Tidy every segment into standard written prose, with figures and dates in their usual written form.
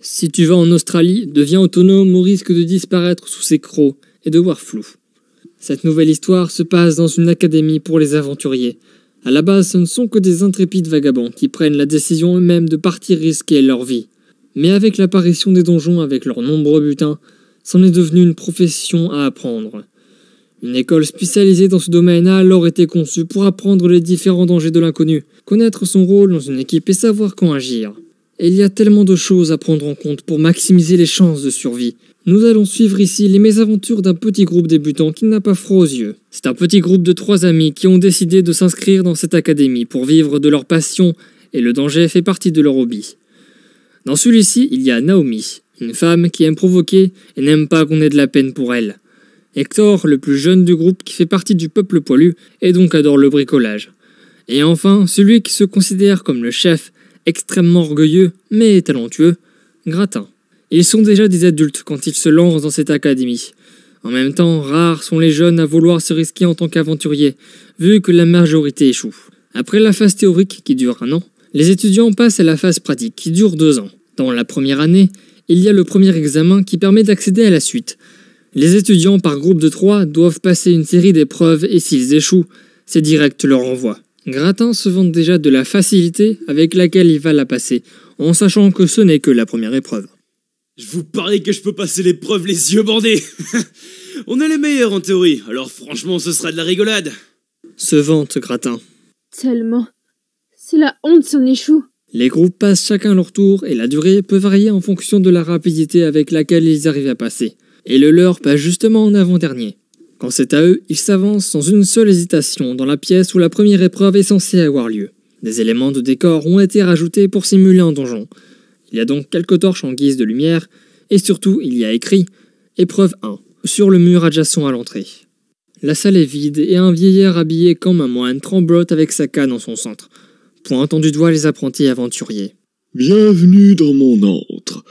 Si tu vas en Australie, deviens autonome au risque de disparaître sous ces crocs et de voir flou. Cette nouvelle histoire se passe dans une académie pour les aventuriers. À la base, ce ne sont que des intrépides vagabonds qui prennent la décision eux-mêmes de partir risquer leur vie. Mais avec l'apparition des donjons avec leurs nombreux butins, c'en est devenu une profession à apprendre. Une école spécialisée dans ce domaine a alors été conçue pour apprendre les différents dangers de l'inconnu, connaître son rôle dans une équipe et savoir quand agir. Et il y a tellement de choses à prendre en compte pour maximiser les chances de survie. Nous allons suivre ici les mésaventures d'un petit groupe débutant qui n'a pas froid aux yeux. C'est un petit groupe de 3 amis qui ont décidé de s'inscrire dans cette académie pour vivre de leur passion et le danger fait partie de leur hobby. Dans celui-ci, il y a Naomi, une femme qui aime provoquer et n'aime pas qu'on ait de la peine pour elle. Hector, le plus jeune du groupe qui fait partie du peuple poilu et donc adore le bricolage. Et enfin, celui qui se considère comme le chef, extrêmement orgueilleux mais talentueux, Gratin. Ils sont déjà des adultes quand ils se lancent dans cette académie. En même temps, rares sont les jeunes à vouloir se risquer en tant qu'aventuriers, vu que la majorité échoue. Après la phase théorique qui dure 1 an, les étudiants passent à la phase pratique qui dure 2 ans. Dans la première année, il y a le premier examen qui permet d'accéder à la suite. Les étudiants par groupe de 3 doivent passer une série d'épreuves et s'ils échouent, c'est direct leur renvoi. Gratin se vante déjà de la facilité avec laquelle il va la passer, en sachant que ce n'est que la première épreuve. Je vous parie que je peux passer l'épreuve les yeux bandés. On est les meilleurs en théorie, alors franchement ce sera de la rigolade. Se vante Gratin. Tellement. C'est la honte si on échoue. Les groupes passent chacun leur tour et la durée peut varier en fonction de la rapidité avec laquelle ils arrivent à passer. Et le leur passe justement en avant-dernier. Quand c'est à eux, ils s'avancent sans une seule hésitation dans la pièce où la première épreuve est censée avoir lieu. Des éléments de décor ont été rajoutés pour simuler un donjon. Il y a donc quelques torches en guise de lumière, et surtout il y a écrit « Épreuve 1 » sur le mur adjacent à l'entrée. La salle est vide et un vieillard habillé comme un moine tremblote avec sa canne en son centre, pointant du doigt les apprentis aventuriers. « Bienvenue dans mon antre.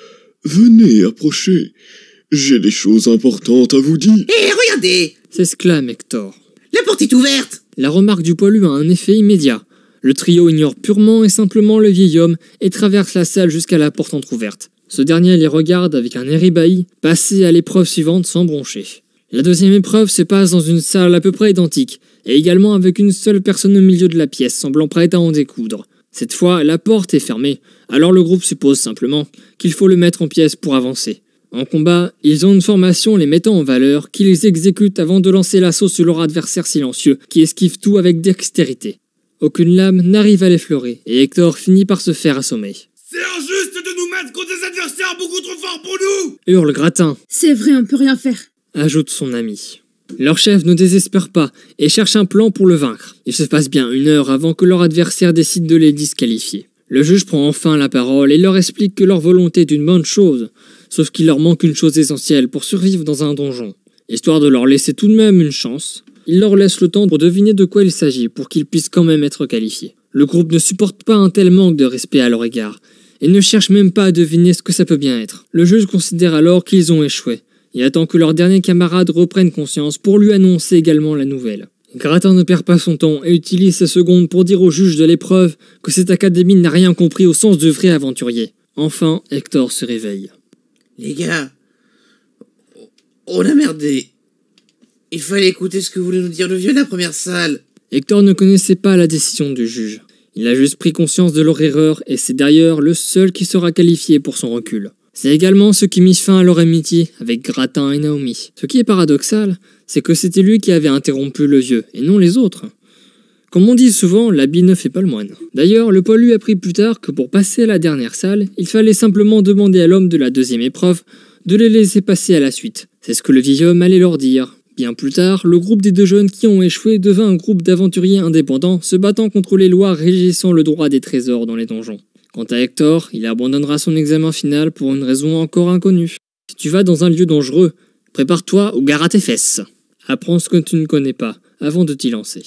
Venez approcher. J'ai des choses importantes à vous dire. » Hé, regardez! S'exclame Hector. La porte est ouverte! La remarque du poilu a un effet immédiat. Le trio ignore purement et simplement le vieil homme et traverse la salle jusqu'à la porte entrouverte. Ce dernier les regarde avec un air ébahi, passer à l'épreuve suivante sans broncher. La deuxième épreuve se passe dans une salle à peu près identique, et également avec une seule personne au milieu de la pièce, semblant prête à en découdre. Cette fois, la porte est fermée, alors le groupe suppose simplement qu'il faut le mettre en pièces pour avancer. En combat, ils ont une formation les mettant en valeur, qu'ils exécutent avant de lancer l'assaut sur leur adversaire silencieux, qui esquive tout avec dextérité. Aucune lame n'arrive à l'effleurer, et Hector finit par se faire assommer. C'est injuste de nous mettre contre des adversaires beaucoup trop forts pour nous! Hurle Gratin. C'est vrai, on peut rien faire. Ajoute son ami. Leur chef ne désespère pas et cherche un plan pour le vaincre. Il se passe bien 1 heure avant que leur adversaire décide de les disqualifier. Le juge prend enfin la parole et leur explique que leur volonté est une bonne chose, sauf qu'il leur manque une chose essentielle pour survivre dans un donjon. Histoire de leur laisser tout de même une chance, il leur laisse le temps pour deviner de quoi il s'agit pour qu'ils puissent quand même être qualifiés. Le groupe ne supporte pas un tel manque de respect à leur égard et ne cherche même pas à deviner ce que ça peut bien être. Le juge considère alors qu'ils ont échoué et attend que leurs derniers camarades reprennent conscience pour lui annoncer également la nouvelle. Gratin ne perd pas son temps et utilise ses secondes pour dire au juge de l'épreuve que cette académie n'a rien compris au sens de vrai aventurier. Enfin, Hector se réveille. Les gars, on a merdé. Il fallait écouter ce que voulait nous dire le vieux de la première salle. Hector ne connaissait pas la décision du juge. Il a juste pris conscience de leur erreur et c'est d'ailleurs le seul qui sera qualifié pour son recul. C'est également ce qui mit fin à leur amitié avec Gratin et Naomi. Ce qui est paradoxal, c'est que c'était lui qui avait interrompu le vieux et non les autres. Comme on dit souvent, l'habit ne fait pas le moine. D'ailleurs, le poilu apprit plus tard que pour passer à la dernière salle, il fallait simplement demander à l'homme de la deuxième épreuve de les laisser passer à la suite. C'est ce que le vieil homme allait leur dire. Bien plus tard, le groupe des 2 jeunes qui ont échoué devint un groupe d'aventuriers indépendants se battant contre les lois régissant le droit des trésors dans les donjons. Quant à Hector, il abandonnera son examen final pour une raison encore inconnue. Si tu vas dans un lieu dangereux, prépare-toi ou gare à tes fesses. Apprends ce que tu ne connais pas avant de t'y lancer.